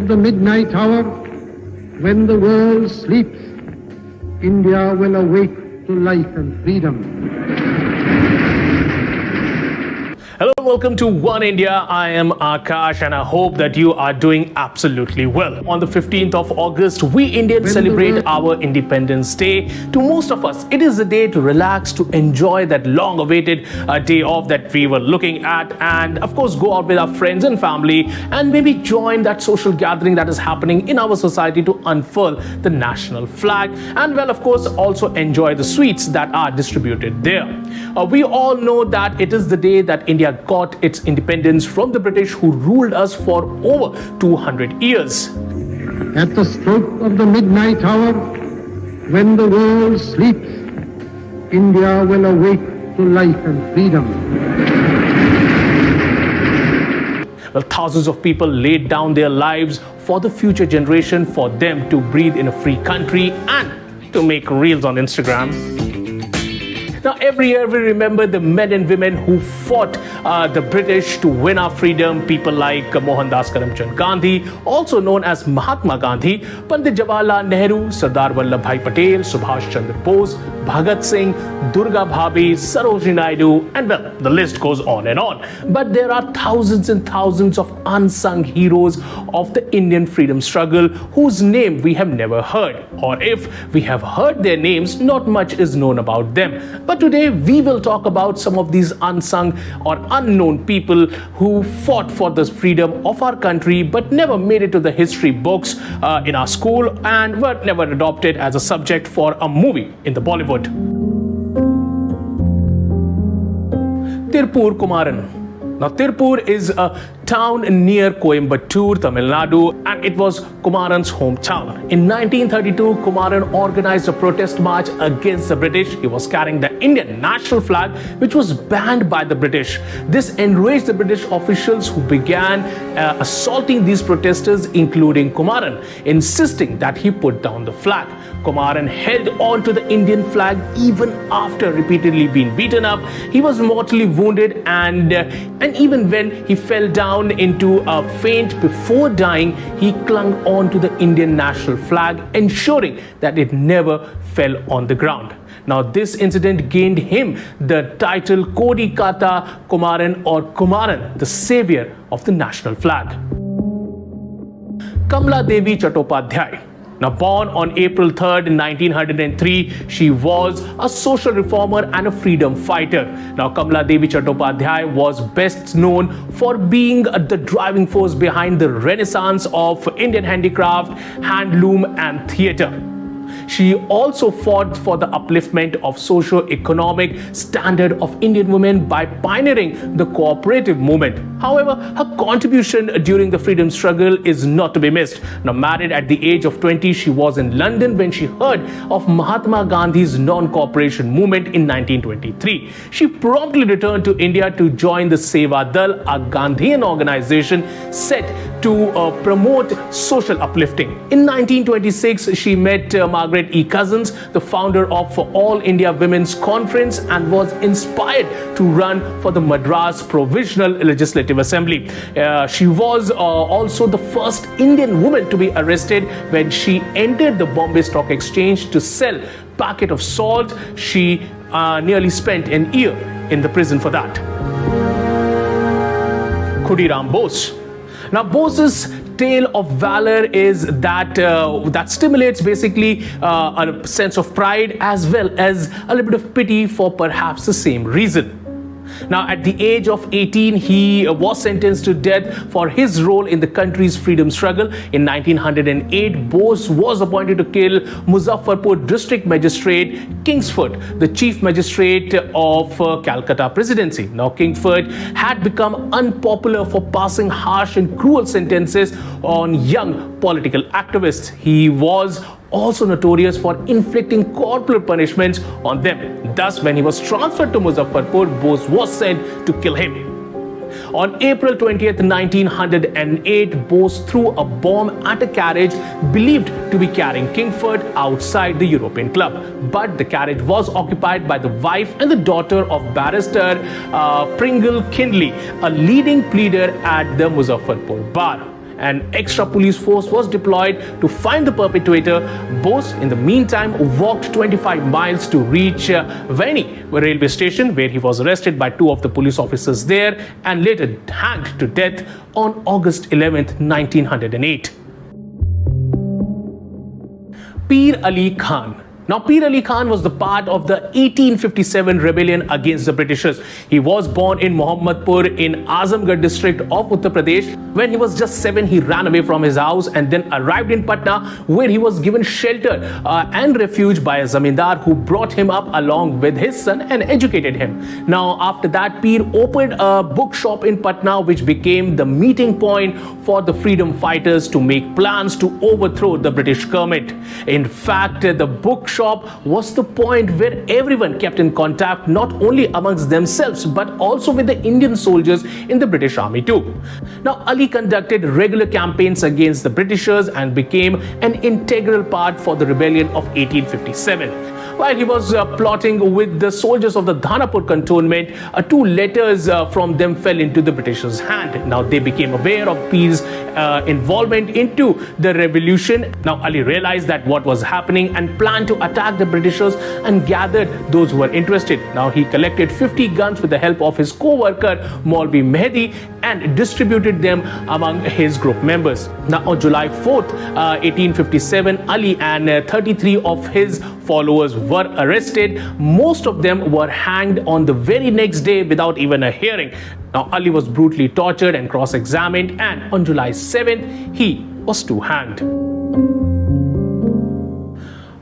The midnight hour, when the world sleeps, India will awake to life and freedom. Hello, welcome to One India. I am Akash and I hope that you are doing absolutely well. On the 15th of August, we Indians celebrate our Independence Day. To most of us, it is a day to relax, to enjoy that long-awaited day off that we were looking at, and of course go out with our friends and family and maybe join that social gathering that is happening in our society to unfurl the national flag and, well, of course, also enjoy the sweets that are distributed there. We all know that it is the day that India got its independence from the British, who ruled us for over 200 years. At the stroke of the midnight hour, when the world sleeps, India will awake to life and freedom. Well, thousands of people laid down their lives for the future generation, for them to breathe in a free country and to make reels on Instagram. Now, every year we remember the men and women who fought the British to win our freedom. People like Mohandas Karamchand Gandhi, also known as Mahatma Gandhi, Pandit Jawaharlal Nehru, Sardar Vallabhbhai Patel, Subhash Chandra Bose, Bhagat Singh, Durga Bhabhi, Sarojini Naidu, and, well, the list goes on and on. But there are thousands and thousands of unsung heroes of the Indian freedom struggle whose name we have never heard. Or if we have heard their names, not much is known about them. But today we will talk about some of these unsung or unknown people who fought for the freedom of our country but never made it to the history books in our school and were never adopted as a subject for a movie in the Bollywood. Tirupur Kumaran. Now, Tirupur is a town near Coimbatore, Tamil Nadu, and it was Kumaran's hometown. In 1932, Kumaran organized a protest march against the British. He was carrying the Indian national flag, which was banned by the British. This enraged the British officials, who began assaulting these protesters, including Kumaran, insisting that he put down the flag. Kumaran held on to the Indian flag even after repeatedly being beaten up. He was mortally wounded, and even when he fell down into a faint before dying, he clung on to the Indian national flag, ensuring that it never fell on the ground. Now, this incident gained him the title Kodikata Kumaran, or Kumaran, the savior of the national flag. Kamaladevi Chattopadhyay. Now, born on April 3rd, 1903, she was a social reformer and a freedom fighter. Now, Kamaladevi Chattopadhyay was best known for being the driving force behind the renaissance of Indian handicraft, handloom, and theatre. She also fought for the upliftment of socio-economic standard of Indian women by pioneering the cooperative movement. However, her contribution during the freedom struggle is not to be missed. Now, married at the age of 20, she was in London when she heard of Mahatma Gandhi's non-cooperation movement in 1923. She promptly returned to India to join the Seva Dal, a Gandhian organization set to promote social uplifting. In 1926, she met Margaret E. Cousins, the founder of All India Women's Conference, and was inspired to run for the Madras Provisional Legislative Assembly. She was also the first Indian woman to be arrested when she entered the Bombay Stock Exchange to sell a packet of salt. She nearly spent an year in the prison for that. Khudiram Bose. Now, Bose's tale of valor is that stimulates basically a sense of pride as well as a little bit of pity for perhaps the same reason. Now, at the age of 18, he was sentenced to death for his role in the country's freedom struggle. In 1908, Bose was appointed to kill Muzaffarpur District Magistrate Kingsford, the Chief Magistrate of Calcutta Presidency. Now, Kingsford had become unpopular for passing harsh and cruel sentences on young political activists. He was also notorious for inflicting corporal punishments on them. Thus, when he was transferred to Muzaffarpur, Bose was sent to kill him. On April 20th, 1908, Bose threw a bomb at a carriage believed to be carrying Kingsford outside the European Club. But the carriage was occupied by the wife and the daughter of barrister Pringle Kindley, a leading pleader at the Muzaffarpur bar. An extra police force was deployed to find the perpetrator. Bose, in the meantime, walked 25 miles to reach Veni railway station, where he was arrested by two of the police officers there and later hanged to death on August 11th, 1908. Pir Ali Khan. Now, Pir Ali Khan was the part of the 1857 rebellion against the Britishers. He was born in Mohammadpur in Azamgarh district of Uttar Pradesh. When he was just 7, he ran away from his house and then arrived in Patna, where he was given shelter and refuge by a zamindar who brought him up along with his son and educated him. Now, after that, Pir opened a bookshop in Patna, which became the meeting point for the freedom fighters to make plans to overthrow the British government. In fact, the bookshop was the point where everyone kept in contact, not only amongst themselves but also with the Indian soldiers in the British Army too. Now, Ali conducted regular campaigns against the Britishers and became an integral part for the rebellion of 1857. While he was plotting with the soldiers of the Dhanapur cantonment, two letters from them fell into the Britishers' hand. Now, they became aware of Pir's involvement into the revolution. Now, Ali realized that what was happening and planned to attack the Britishers and gathered those who were interested. Now, he collected 50 guns with the help of his co-worker Maulvi Mehdi and distributed them among his group members. Now, on July 4th, 1857, Ali and 33 of his followers were arrested. Most of them were hanged on the very next day without even a hearing. Now, Ali was brutally tortured and cross-examined, and on July 7th, he was too hanged.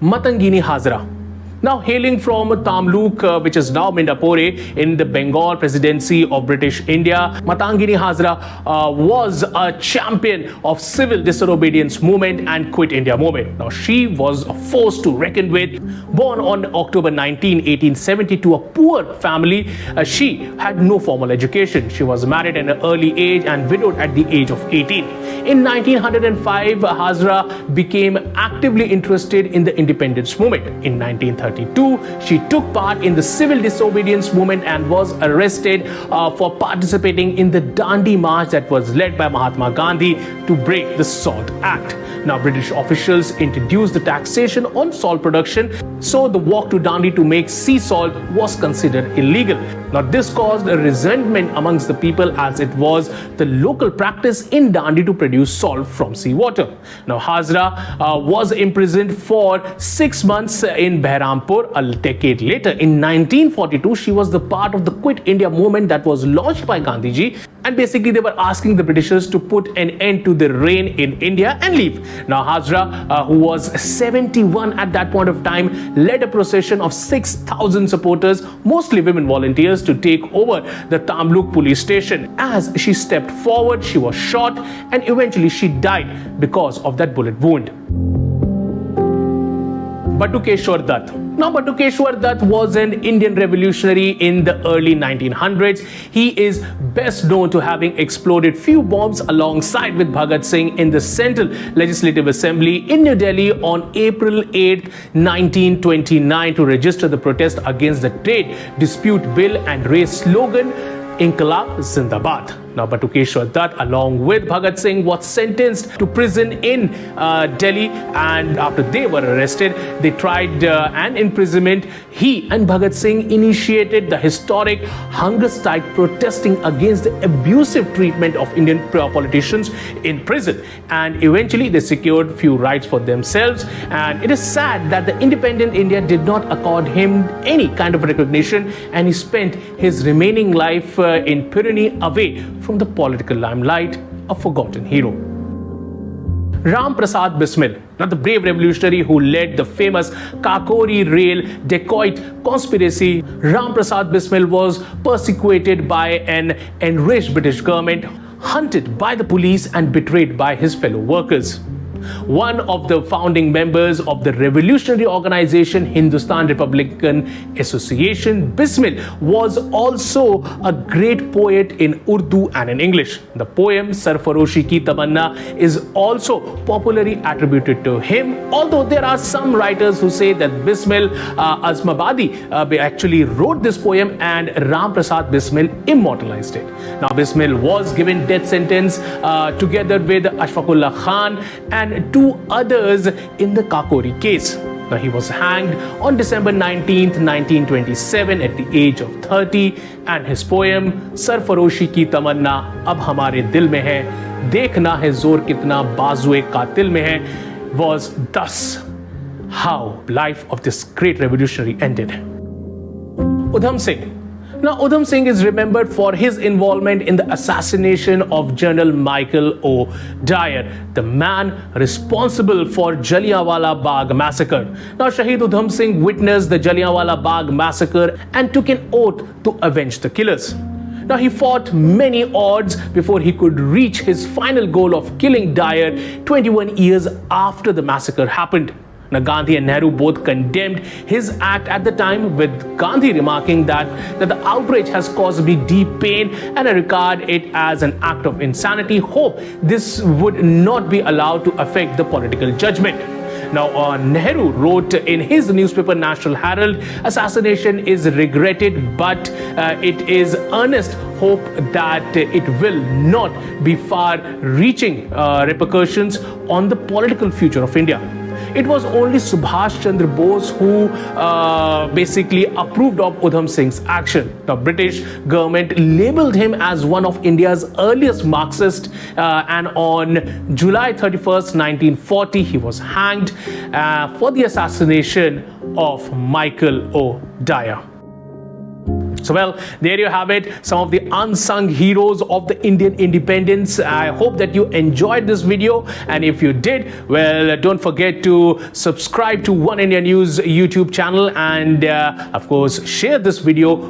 Matangini Hazra. Now, hailing from Tamluk, which is now Mindapore in the Bengal presidency of British India, Matangini Hazra was a champion of civil disobedience movement and Quit India movement. Now, she was a force to reckon with. Born on October 19, 1870 to a poor family, she had no formal education. She was married at an early age and widowed at the age of 18. In 1905, Hazra became actively interested in the independence movement. In 1932, she took part in the civil disobedience movement and was arrested for participating in the Dandi march that was led by Mahatma Gandhi to break the Salt Act. Now, British officials introduced the taxation on salt production, so the walk to Dandi to make sea salt was considered illegal. Now, this caused a resentment amongst the people, as it was the local practice in Dandi to produce salt from seawater. Now, Hazra was imprisoned for 6 months in Behrampur. A decade later, in 1942, she was the part of the Quit India movement that was launched by Gandhiji, and basically they were asking the Britishers to put an end to the reign in India and leave. Now, Hazra, who was 71 at that point of time, led a procession of 6,000 supporters, mostly women volunteers, to take over the Tamluk police station. As she stepped forward, she was shot and eventually she died because of that bullet wound. Batukeshwar Dutt. Now, Batukeshwar Dutt was an Indian revolutionary in the early 1900s. He is best known to having exploded few bombs alongside with Bhagat Singh in the Central Legislative Assembly in New Delhi on April 8, 1929 to register the protest against the Trade Dispute Bill and raise slogan Inqilab Zindabad. Now, Batukeshwar Dutt, along with Bhagat Singh, was sentenced to prison in Delhi, and after they were arrested, they tried an imprisonment. He and Bhagat Singh initiated the historic hunger strike, protesting against the abusive treatment of Indian politicians in prison, and eventually they secured few rights for themselves. And it is sad that the independent India did not accord him any kind of recognition, and he spent his remaining life in Piruni, away from the political limelight, a forgotten hero. Ram Prasad Bismil, now the brave revolutionary who led the famous Kakori rail dacoit conspiracy. Ram Prasad Bismil was persecuted by an enraged British government, hunted by the police and betrayed by his fellow workers. one of the founding members of the revolutionary organization Hindustan Republican Association. Bismil was also a great poet in Urdu and in English. The poem Sarfaroshi Ki Tamanna is also popularly attributed to him, although there are some writers who say that Bismil Azmabadi actually wrote this poem and Ram Prasad Bismil immortalized it. Now, Bismil was given death sentence together with Ashfaqullah Khan and two others in the Kakori case. Now, he was hanged on December 19th, 1927 at the age of 30, and his poem Sarfaroshi Ki Tamanna Ab Hamare Dil Mein Hai, Dekhna Hai Zor Kitna Bazue Katil Mein Hai was thus how life of this great revolutionary ended. Udham Singh. Now, Udham Singh is remembered for his involvement in the assassination of General Michael O. Dyer, the man responsible for Jallianwala Bagh massacre. Now, Shahid Udham Singh witnessed the Jallianwala Bagh massacre and took an oath to avenge the killers. Now, he fought many odds before he could reach his final goal of killing Dyer 21 years after the massacre happened. Now, Gandhi and Nehru both condemned his act at the time, with Gandhi remarking that the outrage has caused me deep pain and I regard it as an act of insanity. Hope this would not be allowed to affect the political judgment. Now, Nehru wrote in his newspaper National Herald, assassination is regretted, but it is earnest hope that it will not be far-reaching repercussions on the political future of India. It was only Subhash Chandra Bose who basically approved of Udham Singh's action. The British government labeled him as one of India's earliest Marxists, and on July 31st, 1940, he was hanged for the assassination of Michael O. Dyer. So, well, there you have it, some of the unsung heroes of the Indian independence. I hope that you enjoyed this video, and if you did, well, don't forget to subscribe to One India News YouTube channel, and of course, share this video